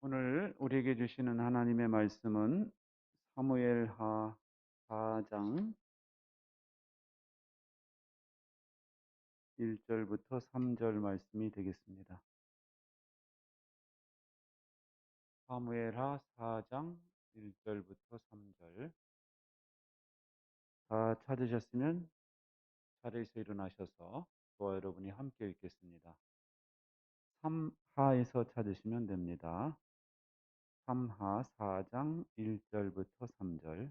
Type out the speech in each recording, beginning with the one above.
오늘 우리에게 주시는 하나님의 말씀은 사무엘하 4장 1절부터 3절 말씀이 되겠습니다. 사무엘하 4장 1절부터 3절. 다 찾으셨으면 자리에서 일어나셔서 저와 여러분이 함께 읽겠습니다. 3하에서 찾으시면 됩니다. 3하 4장 1절부터 3절.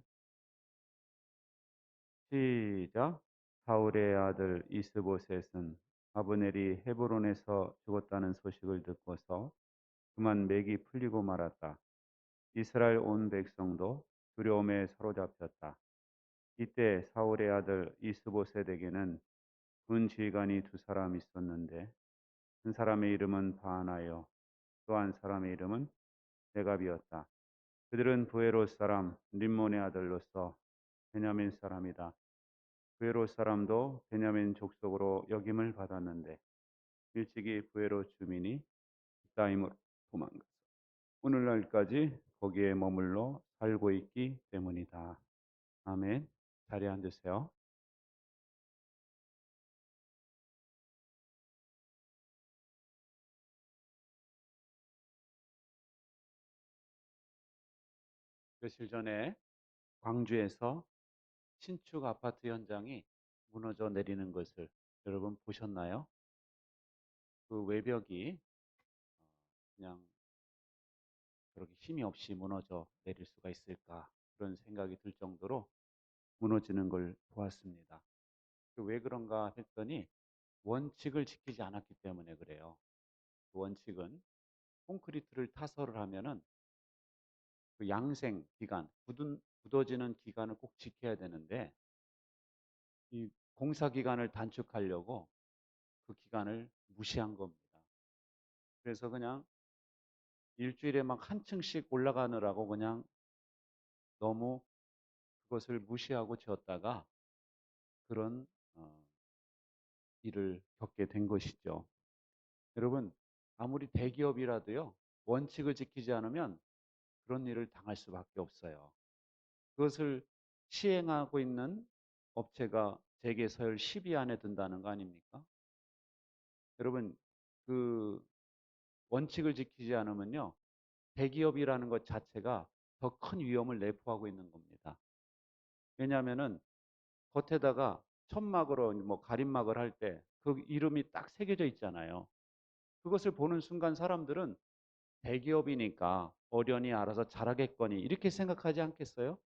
시작. 사울의 아들 이스보셋은 아브넬이 헤브론에서 죽었다는 소식을 듣고서 그만 맥이 풀리고 말았다. 이스라엘 온 백성도 두려움에 사로잡혔다. 이때 사울의 아들 이스보셋에게는 군지휘관이 두 사람 있었는데 한 사람의 이름은 바나요, 또 한 사람의 이름은 레갑이었다. 그들은 부에롯 사람 림몬의 아들로서 베냐민 사람이다. 부에롯 사람도 베냐민 족속으로 역임을 받았는데 일찍이 부에롯 주민이 이따임으로 도망가서 오늘날까지 거기에 머물러 살고 있기 때문이다. 아멘. 자리에 앉으세요. 며칠 전에 광주에서 신축 아파트 현장이 무너져 내리는 것을 여러분 보셨나요? 그 외벽이 그냥 그렇게 힘이 없이 무너져 내릴 수가 있을까 그런 생각이 들 정도로 무너지는 걸 보았습니다. 왜 그런가 했더니 원칙을 지키지 않았기 때문에 그래요. 그 원칙은 콘크리트를 타설을 하면은 그 양생 기간, 굳어지는 기간을 꼭 지켜야 되는데 이 공사 기간을 단축하려고 그 기간을 무시한 겁니다. 그래서 그냥 일주일에 막 한 층씩 올라가느라고 그냥 너무 그것을 무시하고 지었다가 그런 일을 겪게 된 것이죠. 여러분, 아무리 대기업이라도요, 원칙을 지키지 않으면 그런 일을 당할 수밖에 없어요. 그것을 시행하고 있는 업체가 재계 서열 10위 안에 든다는 거 아닙니까? 여러분, 그 원칙을 지키지 않으면요, 대기업이라는 것 자체가 더 큰 위험을 내포하고 있는 겁니다. 왜냐하면은 겉에다가 천막으로 뭐 가림막을 할 때 그 이름이 딱 새겨져 있잖아요. 그것을 보는 순간 사람들은 대기업이니까 어련히 알아서 잘하겠거니 이렇게 생각하지 않겠어요?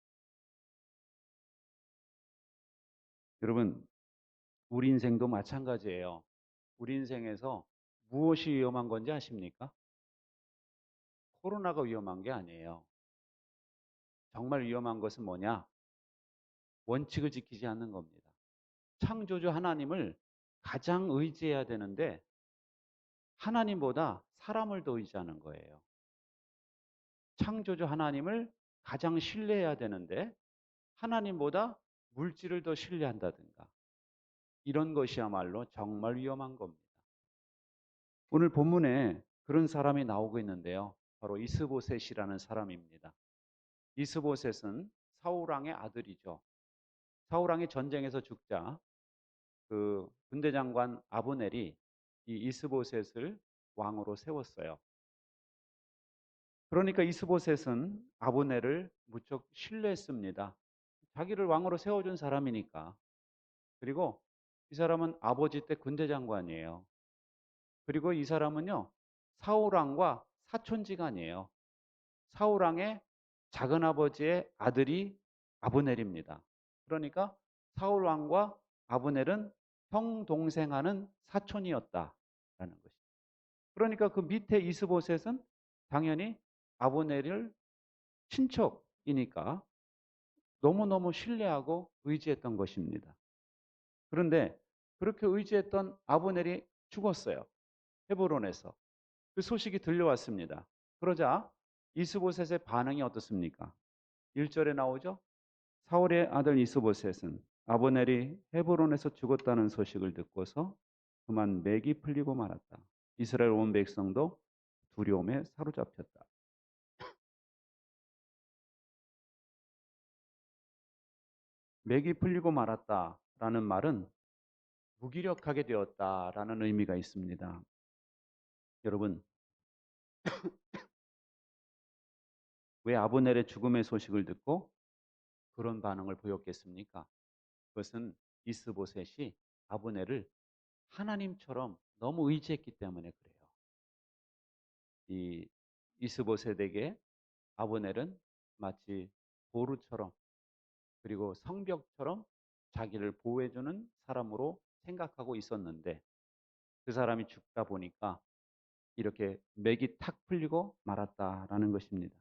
여러분, 우리 인생도 마찬가지예요. 우리 인생에서 무엇이 위험한 건지 아십니까? 코로나가 위험한 게 아니에요. 정말 위험한 것은 뭐냐? 원칙을 지키지 않는 겁니다. 창조주 하나님을 가장 의지해야 되는데 하나님보다 사람을 더 의지하는 거예요. 창조주 하나님을 가장 신뢰해야 되는데 하나님보다 물질을 더 신뢰한다든가 이런 것이야말로 정말 위험한 겁니다. 오늘 본문에 그런 사람이 나오고 있는데요. 바로 이스보셋이라는 사람입니다. 이스보셋은 사울왕의 아들이죠. 사울왕이 전쟁에서 죽자 그 군대장관 아브넬이 이 이스보셋을 왕으로 세웠어요. 그러니까 이스보셋은 아브넬을 무척 신뢰했습니다. 자기를 왕으로 세워준 사람이니까. 그리고 이 사람은 아버지 때 군대장관이에요. 그리고 이 사람은요, 사울왕과 사촌지간이에요. 사울왕의 작은아버지의 아들이 아브넬입니다. 그러니까 사울왕과 아브넬은 형 동생하는 사촌이었다라는 것이죠. 그러니까 그 밑에 이스보셋은 당연히 아브넬을 친척이니까 너무너무 신뢰하고 의지했던 것입니다. 그런데 그렇게 의지했던 아브넬이 죽었어요. 헤브론에서. 그 소식이 들려왔습니다. 그러자 이스보셋의 반응이 어떻습니까? 1절에 나오죠. 사울의 아들 이스보셋은 아브넬이 헤브론에서 죽었다는 소식을 듣고서 그만 맥이 풀리고 말았다. 이스라엘 온 백성도 두려움에 사로잡혔다. 맥이 풀리고 말았다라는 말은 무기력하게 되었다라는 의미가 있습니다. 여러분, 왜 아브넬의 죽음의 소식을 듣고 그런 반응을 보였겠습니까? 그것은 이스보셋이 아브넬을 하나님처럼 너무 의지했기 때문에 그래요. 이 이스보셋에게 아브넬은 마치 보루처럼, 그리고 성벽처럼 자기를 보호해주는 사람으로 생각하고 있었는데, 그 사람이 죽다 보니까 이렇게 맥이 탁 풀리고 말았다라는 것입니다.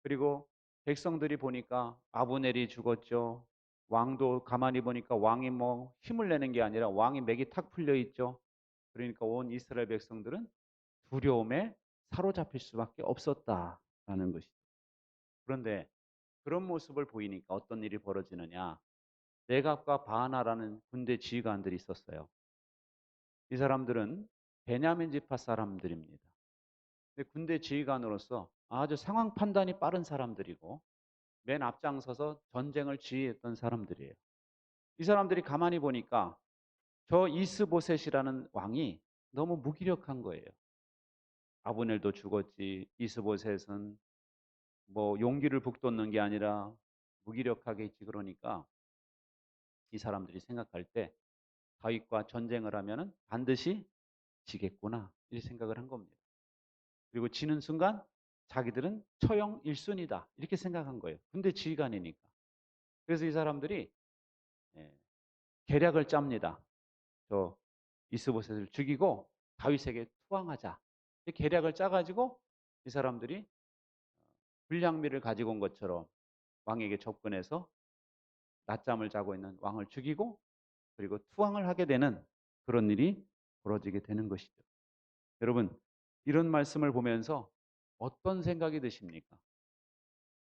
그리고 백성들이 보니까 아브넬이 죽었죠. 왕도 가만히 보니까 왕이 뭐 힘을 내는 게 아니라 왕이 맥이 탁 풀려 있죠. 그러니까 온 이스라엘 백성들은 두려움에 사로잡힐 수밖에 없었다라는 것이죠. 그런데 그런 모습을 보이니까 어떤 일이 벌어지느냐? 레갑과 바하나라는 군대 지휘관들이 있었어요. 이 사람들은 베냐민 지파 사람들입니다. 근데 군대 지휘관으로서 아주 상황 판단이 빠른 사람들이고 맨 앞장서서 전쟁을 지휘했던 사람들이에요. 이 사람들이 가만히 보니까 저 이스보셋이라는 왕이 너무 무기력한 거예요. 아브넬도 죽었지, 이스보셋은 뭐 용기를 북돋는 게 아니라 무기력하게 있지. 그러니까 이 사람들이 생각할 때 다윗과 전쟁을 하면은 반드시 지겠구나, 이 생각을 한 겁니다. 그리고 지는 순간 자기들은 처형 1순위다 이렇게 생각한 거예요. 근데 지휘관이니까. 그래서 이 사람들이 예, 계략을 짭니다. 저 이스보셋을 죽이고 다윗에게 투항하자. 계략을 짜가지고 이 사람들이 불량미를 가지고 온 것처럼 왕에게 접근해서 낮잠을 자고 있는 왕을 죽이고 그리고 투항을 하게 되는 그런 일이 벌어지게 되는 것이죠. 여러분, 이런 말씀을 보면서 어떤 생각이 드십니까?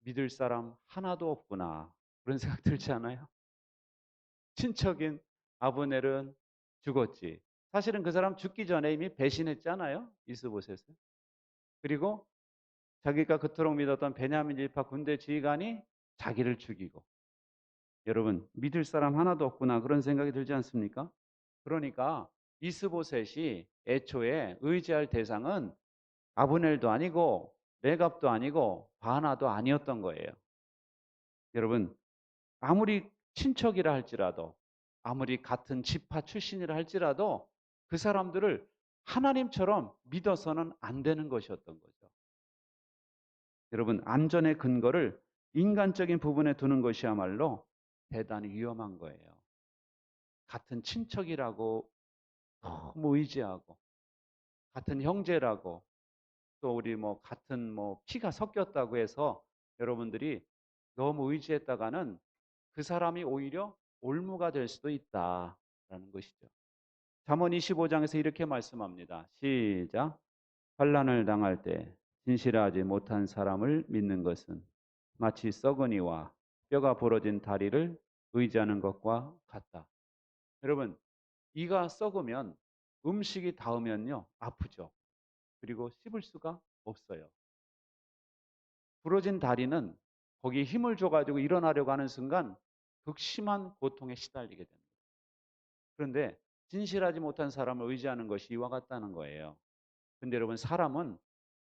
믿을 사람 하나도 없구나, 그런 생각 들지 않아요? 친척인 아브넬은 죽었지. 사실은 그 사람 죽기 전에 이미 배신했잖아요, 이스보셋을. 그리고 자기가 그토록 믿었던 베냐민 지파 군대 지휘관이 자기를 죽이고. 여러분, 믿을 사람 하나도 없구나, 그런 생각이 들지 않습니까? 그러니까 이스보셋이 애초에 의지할 대상은 아브넬도 아니고 레갑도 아니고 바나도 아니었던 거예요. 여러분, 아무리 친척이라 할지라도, 아무리 같은 지파 출신이라 할지라도 그 사람들을 하나님처럼 믿어서는 안 되는 것이었던 거죠. 여러분, 안전의 근거를 인간적인 부분에 두는 것이야말로 대단히 위험한 거예요. 같은 친척이라고 너무 의지하고, 같은 형제라고, 또 우리 뭐 같은 뭐 피가 섞였다고 해서 여러분들이 너무 의지했다가는 그 사람이 오히려 올무가 될 수도 있다라는 것이죠. 잠언 25장에서 이렇게 말씀합니다. 시작. 환난을 당할 때 진실하지 못한 사람을 믿는 것은 마치 썩은이와 뼈가 부러진 다리를 의지하는 것과 같다. 여러분, 이가 썩으면 음식이 닿으면요 아프죠. 그리고 씹을 수가 없어요. 부러진 다리는 거기에 힘을 줘가지고 일어나려고 하는 순간 극심한 고통에 시달리게 됩니다. 그런데 진실하지 못한 사람을 의지하는 것이 이와 같다는 거예요. 근데 여러분, 사람은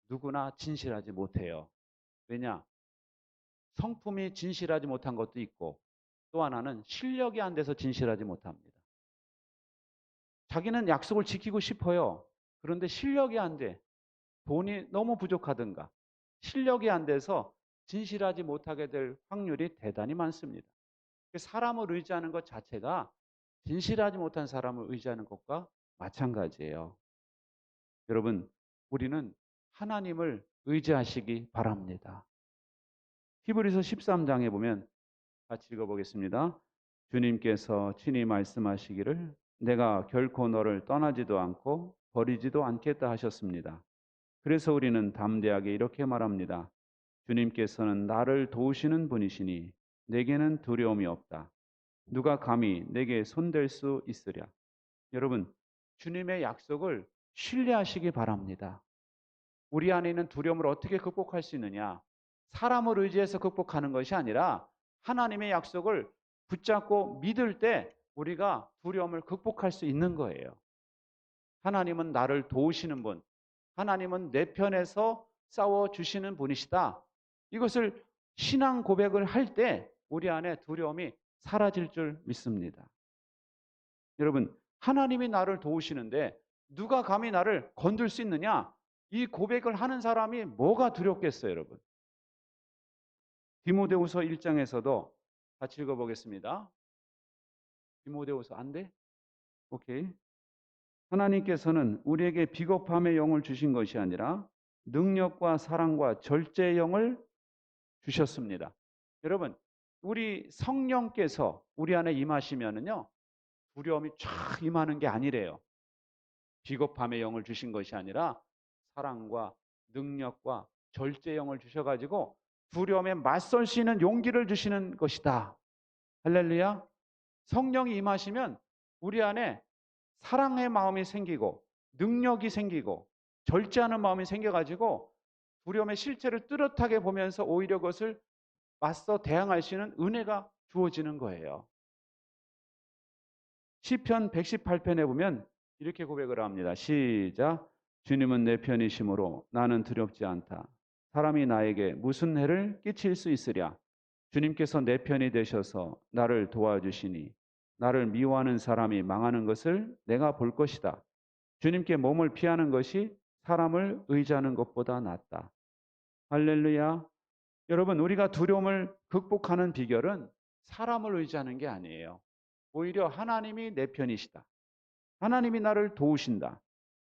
누구나 진실하지 못해요. 왜냐? 성품이 진실하지 못한 것도 있고, 또 하나는 실력이 안 돼서 진실하지 못합니다. 자기는 약속을 지키고 싶어요. 그런데 실력이 안 돼. 돈이 너무 부족하든가 실력이 안 돼서 진실하지 못하게 될 확률이 대단히 많습니다. 사람을 의지하는 것 자체가 진실하지 못한 사람을 의지하는 것과 마찬가지예요. 여러분, 우리는 하나님을 의지하시기 바랍니다. 히브리서 13장에 보면 같이 읽어보겠습니다. 주님께서 친히 말씀하시기를 내가 결코 너를 떠나지도 않고 버리지도 않겠다 하셨습니다. 그래서 우리는 담대하게 이렇게 말합니다. 주님께서는 나를 도우시는 분이시니 내게는 두려움이 없다. 누가 감히 내게 손댈 수 있으랴. 여러분, 주님의 약속을 신뢰하시기 바랍니다. 우리 안에 있는 두려움을 어떻게 극복할 수 있느냐? 사람을 의지해서 극복하는 것이 아니라 하나님의 약속을 붙잡고 믿을 때 우리가 두려움을 극복할 수 있는 거예요. 하나님은 나를 도우시는 분, 하나님은 내 편에서 싸워주시는 분이시다. 이것을 신앙 고백을 할 때 우리 안에 두려움이 사라질 줄 믿습니다. 여러분, 하나님이 나를 도우시는데 누가 감히 나를 건들 수 있느냐? 이 고백을 하는 사람이 뭐가 두렵겠어요, 여러분? 디모데후서 1장에서도 같이 읽어보겠습니다. 디모데후서 안 돼? 오케이. 하나님께서는 우리에게 비겁함의 영을 주신 것이 아니라 능력과 사랑과 절제의 영을 주셨습니다. 여러분, 우리 성령께서 우리 안에 임하시면은요, 두려움이 쫙 임하는 게 아니래요. 비겁함의 영을 주신 것이 아니라 사랑과 능력과 절제의 영을 주셔가지고 두려움에 맞설 수 있는 용기를 주시는 것이다. 할렐루야. 성령이 임하시면 우리 안에 사랑의 마음이 생기고 능력이 생기고 절제하는 마음이 생겨가지고 두려움의 실체를 뚜렷하게 보면서 오히려 그것을 맞서 대항할 수 있는 은혜가 주어지는 거예요. 시편 118편에 보면 이렇게 고백을 합니다. 시작. 주님은 내 편이시므로 나는 두렵지 않다. 사람이 나에게 무슨 해를 끼칠 수 있으랴. 주님께서 내 편이 되셔서 나를 도와주시니 나를 미워하는 사람이 망하는 것을 내가 볼 것이다. 주님께 몸을 피하는 것이 사람을 의지하는 것보다 낫다. 할렐루야. 여러분, 우리가 두려움을 극복하는 비결은 사람을 의지하는 게 아니에요. 오히려 하나님이 내 편이시다. 하나님이 나를 도우신다.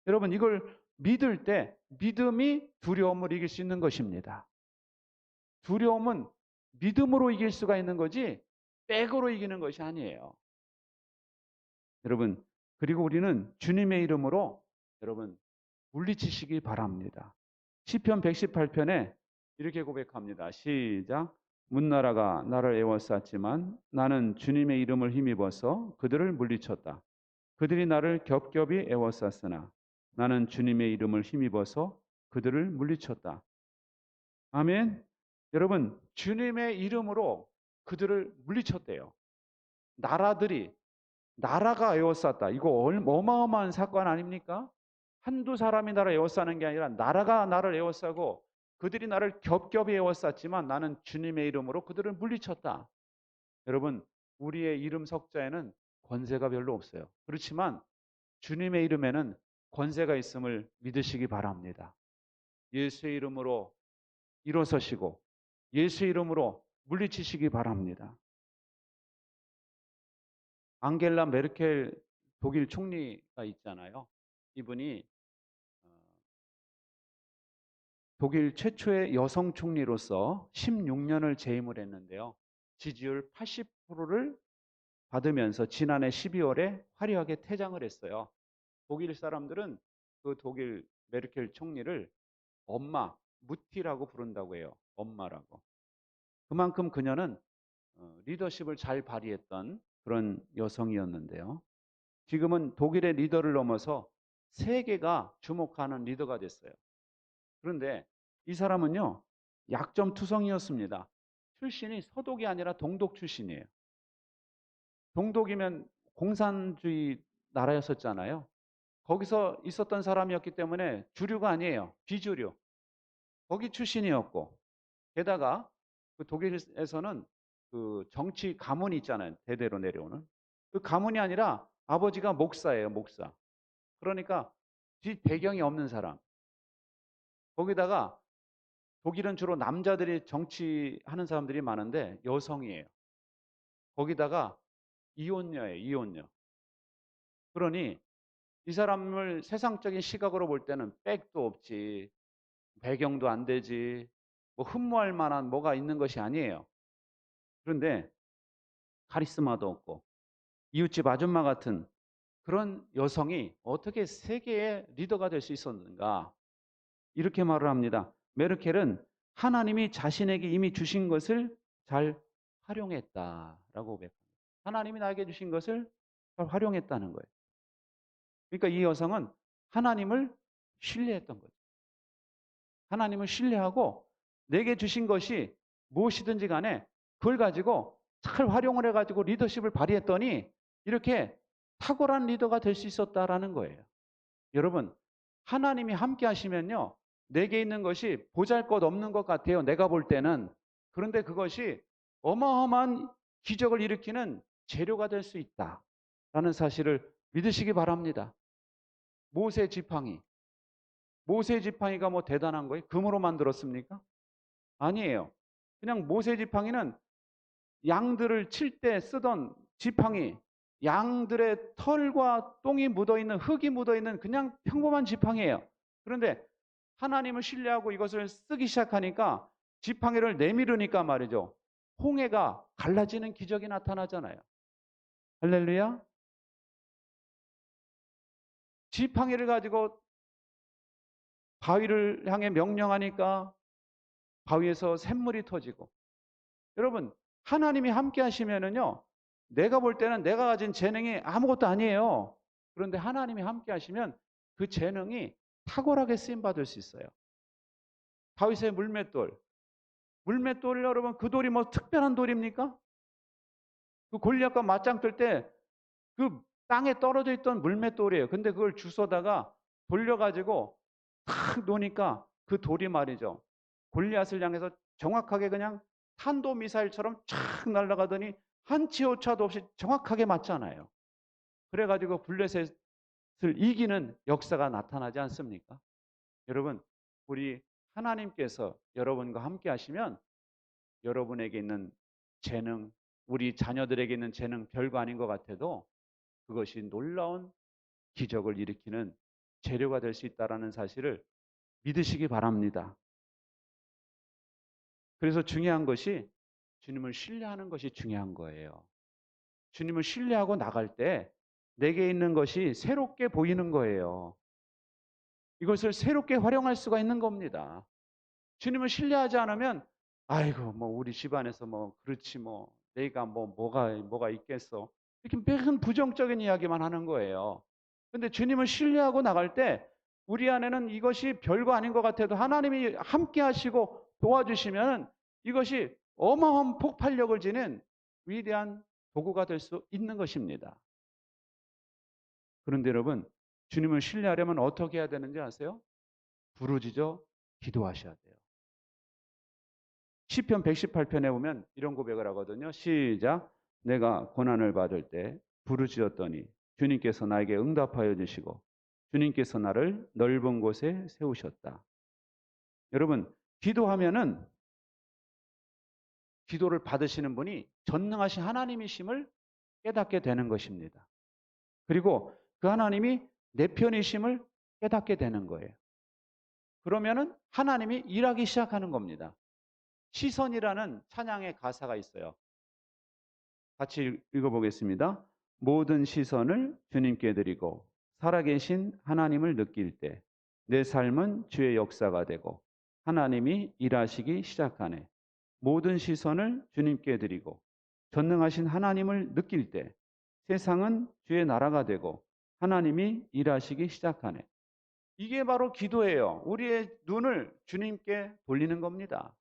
여러분, 이걸 믿을 때 믿음이 두려움을 이길 수 있는 것입니다. 두려움은 믿음으로 이길 수가 있는 거지 백으로 이기는 것이 아니에요. 여러분, 그리고 우리는 주님의 이름으로 여러분 물리치시기 바랍니다. 시편 118편에 이렇게 고백합니다. 시작. 문나라가 나를 에워쌌지만 나는 주님의 이름을 힘입어서 그들을 물리쳤다. 그들이 나를 겹겹이 에워쌌으나 나는 주님의 이름을 힘입어서 그들을 물리쳤다. 아멘. 여러분, 주님의 이름으로 그들을 물리쳤대요. 나라가 에워쌌다. 이거 어마어마한 사건 아닙니까? 한두 사람이 나를 에워싸는 게 아니라 나라가 나를 에워싸고 그들이 나를 겹겹이 에워쌌지만 나는 주님의 이름으로 그들을 물리쳤다. 여러분, 우리의 이름 석자에는 권세가 별로 없어요. 그렇지만 주님의 이름에는 권세가 있음을 믿으시기 바랍니다. 예수의 이름으로 일어서시고 예수의 이름으로 물리치시기 바랍니다. 앙겔라 메르켈 독일 총리가 있잖아요. 이분이 독일 최초의 여성 총리로서 16년을 재임을 했는데요. 지지율 80%를 받으면서 지난해 12월에 화려하게 퇴장을 했어요. 독일 사람들은 그 독일 메르켈 총리를 엄마, 무티라고 부른다고 해요. 엄마라고. 그만큼 그녀는 리더십을 잘 발휘했던 그런 여성이었는데요. 지금은 독일의 리더를 넘어서 세계가 주목하는 리더가 됐어요. 그런데 이 사람은요, 약점투성이었습니다. 출신이 서독이 아니라 동독 출신이에요. 동독이면 공산주의 나라였었잖아요. 거기서 있었던 사람이었기 때문에 주류가 아니에요. 비주류. 거기 출신이었고, 게다가 그 독일에서는 그 정치 가문이 있잖아요. 대대로 내려오는. 그 가문이 아니라 아버지가 목사예요, 목사. 그러니까 뒷 배경이 없는 사람. 거기다가 독일은 주로 남자들이 정치하는 사람들이 많은데 여성이에요. 거기다가 이혼녀예요, 이혼녀. 그러니 이 사람을 세상적인 시각으로 볼 때는 백도 없지, 배경도 안 되지, 뭐 흠모할 만한 뭐가 있는 것이 아니에요. 그런데 카리스마도 없고 이웃집 아줌마 같은 그런 여성이 어떻게 세계의 리더가 될 수 있었는가? 이렇게 말을 합니다. 메르켈은 하나님이 자신에게 이미 주신 것을 잘 활용했다라고 고백합니다. 하나님이 나에게 주신 것을 잘 활용했다는 거예요. 그러니까 이 여성은 하나님을 신뢰했던 거죠. 하나님을 신뢰하고 내게 주신 것이 무엇이든지 간에 그걸 가지고 잘 활용을 해가지고 리더십을 발휘했더니 이렇게 탁월한 리더가 될 수 있었다라는 거예요. 여러분, 하나님이 함께 하시면요, 내게 있는 것이 보잘것없는 것 같아요, 내가 볼 때는. 그런데 그것이 어마어마한 기적을 일으키는 재료가 될 수 있다라는 사실을 믿으시기 바랍니다. 모세 지팡이. 모세 지팡이가 뭐 대단한 거예요? 금으로 만들었습니까? 아니에요. 그냥 모세 지팡이는 양들을 칠 때 쓰던 지팡이, 양들의 털과 똥이 묻어있는, 흙이 묻어있는 그냥 평범한 지팡이에요. 그런데 하나님을 신뢰하고 이것을 쓰기 시작하니까, 지팡이를 내밀으니까 말이죠, 홍해가 갈라지는 기적이 나타나잖아요. 할렐루야. 지팡이를 가지고 바위를 향해 명령하니까 바위에서 샘물이 터지고. 여러분, 하나님이 함께 하시면은요, 내가 볼 때는 내가 가진 재능이 아무것도 아니에요. 그런데 하나님이 함께 하시면 그 재능이 탁월하게 쓰임 받을 수 있어요. 다윗의 물맷돌. 물맷돌, 여러분, 그 돌이 뭐 특별한 돌입니까? 그 골리앗과 맞짱 뜰 때 그 땅에 떨어져 있던 물맷돌이에요. 근데 그걸 주워다가 돌려가지고 탁 놓으니까 그 돌이 말이죠, 골리앗을 향해서 정확하게 그냥 탄도 미사일처럼 촥 날아가더니 한 치 오차도 없이 정확하게 맞잖아요. 그래가지고 블레셋을 이기는 역사가 나타나지 않습니까? 여러분, 우리 하나님께서 여러분과 함께 하시면 여러분에게 있는 재능, 우리 자녀들에게 있는 재능 별거 아닌 것 같아도 그것이 놀라운 기적을 일으키는 재료가 될 수 있다는 사실을 믿으시기 바랍니다. 그래서 중요한 것이 주님을 신뢰하는 것이 중요한 거예요. 주님을 신뢰하고 나갈 때 내게 있는 것이 새롭게 보이는 거예요. 이것을 새롭게 활용할 수가 있는 겁니다. 주님을 신뢰하지 않으면, 아이고 뭐 우리 집안에서 뭐 그렇지, 뭐 내가 뭐가 있겠어, 이렇게 매번 부정적인 이야기만 하는 거예요. 근데 주님을 신뢰하고 나갈 때 우리 안에는 이것이 별거 아닌 것 같아도 하나님이 함께 하시고 도와주시면 이것이 어마어마한 폭발력을 지닌 위대한 도구가 될 수 있는 것입니다. 그런데 여러분, 주님을 신뢰하려면 어떻게 해야 되는지 아세요? 부르짖어 기도하셔야 돼요. 시편 118편에 보면 이런 고백을 하거든요. 시작. 내가 고난을 받을 때 부르짖었더니 주님께서 나에게 응답하여 주시고 주님께서 나를 넓은 곳에 세우셨다. 여러분, 기도하면은 기도를 받으시는 분이 전능하신 하나님이심을 깨닫게 되는 것입니다. 그리고 그 하나님이 내 편이심을 깨닫게 되는 거예요. 그러면은 하나님이 일하기 시작하는 겁니다. 시선이라는 찬양의 가사가 있어요. 같이 읽어보겠습니다. 모든 시선을 주님께 드리고 살아계신 하나님을 느낄 때 내 삶은 주의 역사가 되고 하나님이 일하시기 시작하네. 모든 시선을 주님께 드리고 전능하신 하나님을 느낄 때 세상은 주의 나라가 되고 하나님이 일하시기 시작하네. 이게 바로 기도예요. 우리의 눈을 주님께 돌리는 겁니다.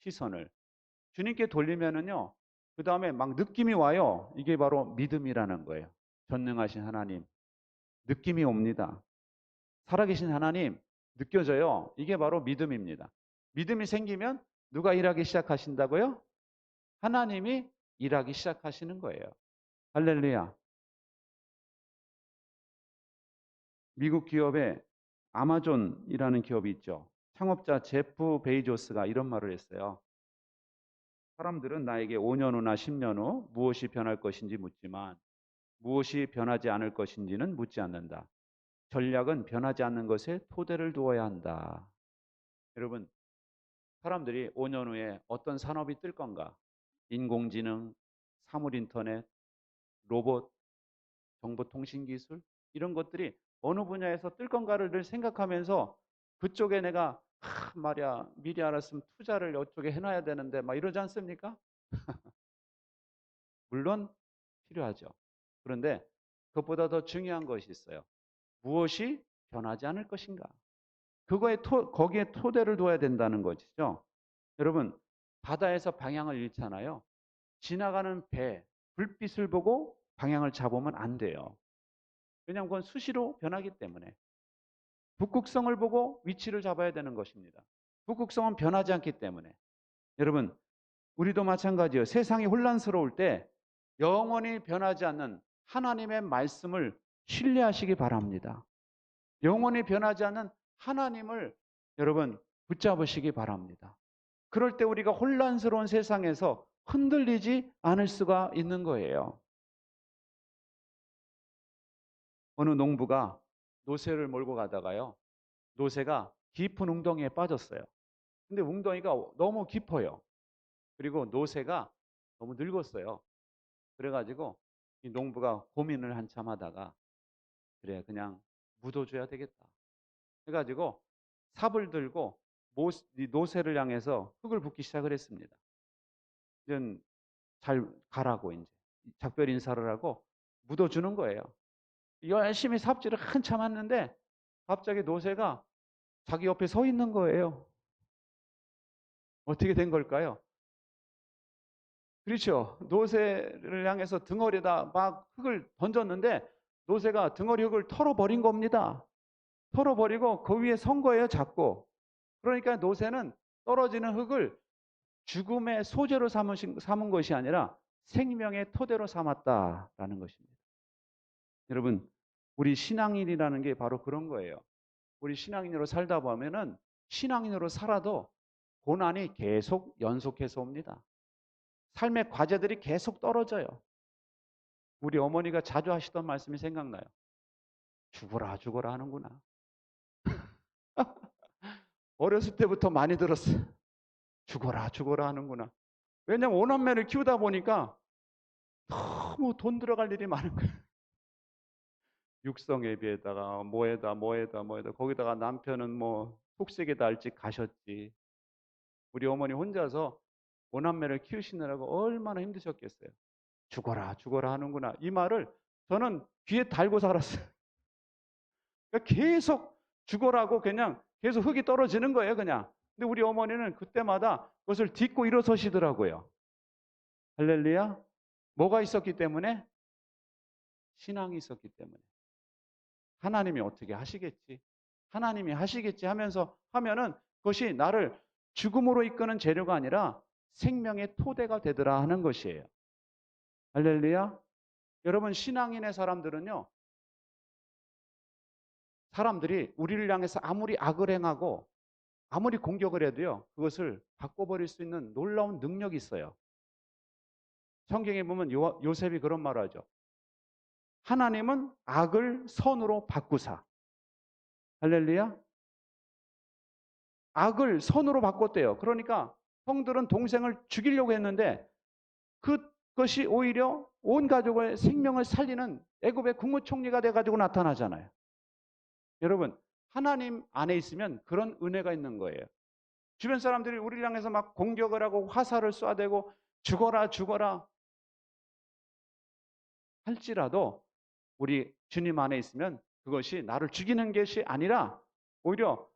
시선을 주님께 돌리면은요, 그 다음에 막 느낌이 와요. 이게 바로 믿음이라는 거예요. 전능하신 하나님, 느낌이 옵니다. 살아계신 하나님, 느껴져요. 이게 바로 믿음입니다. 믿음이 생기면 누가 일하기 시작하신다고요? 하나님이 일하기 시작하시는 거예요. 할렐루야. 미국 기업에 아마존이라는 기업이 있죠. 창업자 제프 베이조스가 이런 말을 했어요. 사람들은 나에게 5년 후나 10년 후 무엇이 변할 것인지 묻지만 무엇이 변하지 않을 것인지는 묻지 않는다. 전략은 변하지 않는 것에 토대를 두어야 한다. 여러분, 사람들이 5년 후에 어떤 산업이 뜰 건가? 인공지능, 사물인터넷, 로봇, 정보통신기술, 이런 것들이 어느 분야에서 뜰 건가를 늘 생각하면서 그쪽에 내가 말이야 미리 알았으면 투자를 이쪽에 해놔야 되는데 막 이러지 않습니까? 물론 필요하죠. 그런데 그것보다 더 중요한 것이 있어요. 무엇이 변하지 않을 것인가? 거기에 토대를 둬야 된다는 것이죠. 여러분, 바다에서 방향을 잃잖아요. 지나가는 배, 불빛을 보고 방향을 잡으면 안 돼요. 왜냐하면 그건 수시로 변하기 때문에. 북극성을 보고 위치를 잡아야 되는 것입니다. 북극성은 변하지 않기 때문에. 여러분, 우리도 마찬가지예요. 세상이 혼란스러울 때 영원히 변하지 않는 하나님의 말씀을 신뢰하시기 바랍니다. 영원히 변하지 않는 하나님을 여러분 붙잡으시기 바랍니다. 그럴 때 우리가 혼란스러운 세상에서 흔들리지 않을 수가 있는 거예요. 어느 농부가 노새를 몰고 가다가요. 노새가 깊은 웅덩이에 빠졌어요. 근데 웅덩이가 너무 깊어요. 그리고 노새가 너무 늙었어요. 그래가지고 이 농부가 고민을 한참 하다가 그래 그냥 묻어줘야 되겠다. 해가지고 삽을 들고 이 노새를 향해서 흙을 붓기 시작을 했습니다. 이제 잘 가라고 이제 작별 인사를 하고 묻어주는 거예요. 열심히 삽질을 한참 했는데 갑자기 노새가 자기 옆에 서 있는 거예요. 어떻게 된 걸까요? 그렇죠. 노새를 향해서 등어리에다 막 흙을 던졌는데 노새가 등어리 흙을 털어버린 겁니다. 털어버리고 그 위에 선 거예요, 자꾸. 그러니까 노새는 떨어지는 흙을 죽음의 소재로 삼은 것이 아니라 생명의 토대로 삼았다라는 것입니다. 여러분, 우리 신앙인이라는 게 바로 그런 거예요. 우리 신앙인으로 살다 보면은 신앙인으로 살아도 고난이 계속 연속해서 옵니다. 삶의 과제들이 계속 떨어져요. 우리 어머니가 자주 하시던 말씀이 생각나요. 죽어라, 죽어라 하는구나. 어렸을 때부터 많이 들었어요. 죽어라, 죽어라 하는구나. 왜냐하면 오남매를 키우다 보니까 너무 돈 들어갈 일이 많은 거예요. 육성예비에다가 뭐에다 거기다가 남편은 뭐 속색에다 일찍 가셨지. 우리 어머니 혼자서 오남매를 키우시느라고 얼마나 힘드셨겠어요. 죽어라 죽어라 하는구나. 이 말을 저는 귀에 달고 살았어요. 그러니까 계속 죽어라고 그냥 계속 흙이 떨어지는 거예요 그냥. 근데 우리 어머니는 그때마다 그것을 딛고 일어서시더라고요. 할렐루야. 뭐가 있었기 때문에? 신앙이 있었기 때문에. 하나님이 어떻게 하시겠지? 하나님이 하시겠지 하면서 하면은 그것이 나를 죽음으로 이끄는 재료가 아니라 생명의 토대가 되더라 하는 것이에요. 할렐루야. 여러분 신앙인의 사람들은요. 사람들이 우리를 향해서 아무리 악을 행하고 아무리 공격을 해도요. 그것을 바꿔버릴 수 있는 놀라운 능력이 있어요. 성경에 보면 요셉이 그런 말을 하죠. 하나님은 악을 선으로 바꾸사. 할렐루야. 악을 선으로 바꿨대요. 그러니까 형들은 동생을 죽이려고 했는데 그것이 오히려 온 가족의 생명을 살리는 애굽의 국무총리가 돼가지고 나타나잖아요. 여러분 하나님 안에 있으면 그런 은혜가 있는 거예요. 주변 사람들이 우리를 향해서 막 공격을 하고 화살을 쏴대고 죽어라 죽어라 할지라도 우리 주님 안에 있으면 그것이 나를 죽이는 것이 아니라 오히려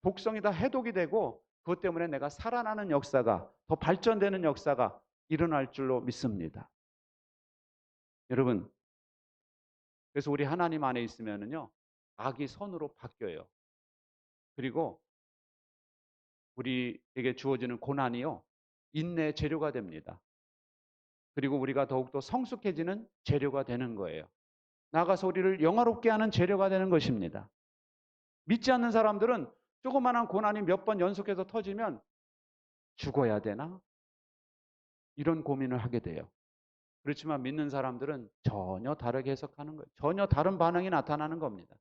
독성이 다 해독이 되고 그것 때문에 내가 살아나는 역사가 더 발전되는 역사가 일어날 줄로 믿습니다. 여러분 그래서 우리 하나님 안에 있으면은요 악이 선으로 바뀌어요. 그리고 우리에게 주어지는 고난이요 인내의 재료가 됩니다. 그리고 우리가 더욱더 성숙해지는 재료가 되는 거예요. 나아가서 우리를 영화롭게 하는 재료가 되는 것입니다. 믿지 않는 사람들은 조그마한 고난이 몇 번 연속해서 터지면 죽어야 되나? 이런 고민을 하게 돼요. 그렇지만 믿는 사람들은 전혀 다르게 해석하는 거예요. 전혀 다른 반응이 나타나는 겁니다.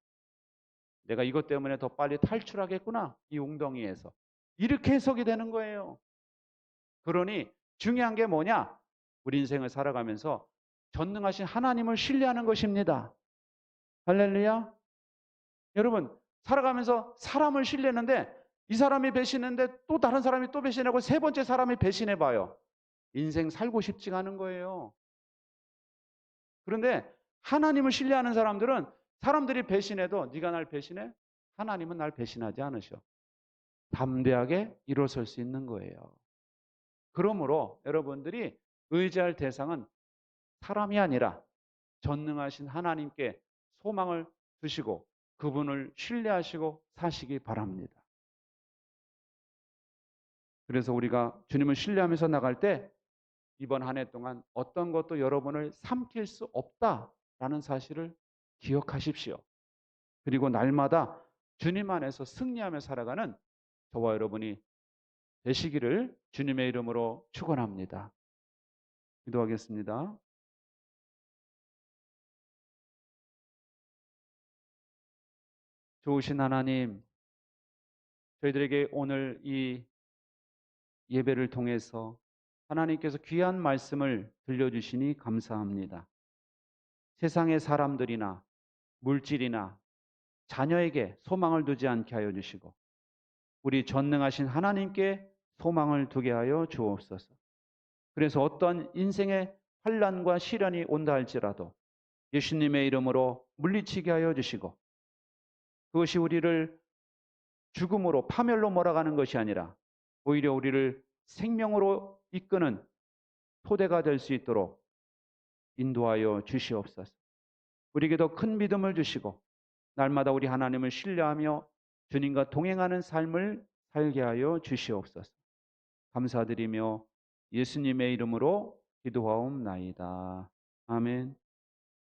내가 이것 때문에 더 빨리 탈출하겠구나. 이 웅덩이에서. 이렇게 해석이 되는 거예요. 그러니 중요한 게 뭐냐? 우리 인생을 살아가면서 전능하신 하나님을 신뢰하는 것입니다. 할렐루야. 여러분 살아가면서 사람을 신뢰하는데 이 사람이 배신했는데 또 다른 사람이 또 배신하고 세 번째 사람이 배신해봐요. 인생 살고 싶지가 않은 거예요. 그런데 하나님을 신뢰하는 사람들은 사람들이 배신해도 네가 날 배신해? 하나님은 날 배신하지 않으셔. 담대하게 일어설 수 있는 거예요. 그러므로 여러분들이 의지할 대상은 사람이 아니라 전능하신 하나님께 소망을 두시고 그분을 신뢰하시고 사시기 바랍니다. 그래서 우리가 주님을 신뢰하면서 나갈 때 이번 한 해 동안 어떤 것도 여러분을 삼킬 수 없다라는 사실을 기억하십시오. 그리고 날마다 주님 안에서 승리하며 살아가는 저와 여러분이 되시기를 주님의 이름으로 축원합니다. 기도하겠습니다. 좋으신 하나님, 저희들에게 오늘 이 예배를 통해서 하나님께서 귀한 말씀을 들려주시니 감사합니다. 세상의 사람들이나 물질이나 자녀에게 소망을 두지 않게 하여 주시고 우리 전능하신 하나님께 소망을 두게 하여 주옵소서. 그래서 어떤 인생의 환난과 시련이 온다 할지라도 예수님의 이름으로 물리치게 하여 주시고 그것이 우리를 죽음으로 파멸로 몰아가는 것이 아니라 오히려 우리를 생명으로 이끄는 토대가 될 수 있도록 인도하여 주시옵소서. 우리에게 더 큰 믿음을 주시고 날마다 우리 하나님을 신뢰하며 주님과 동행하는 삶을 살게 하여 주시옵소서. 감사드리며 예수님의 이름으로 기도하옵나이다. 아멘.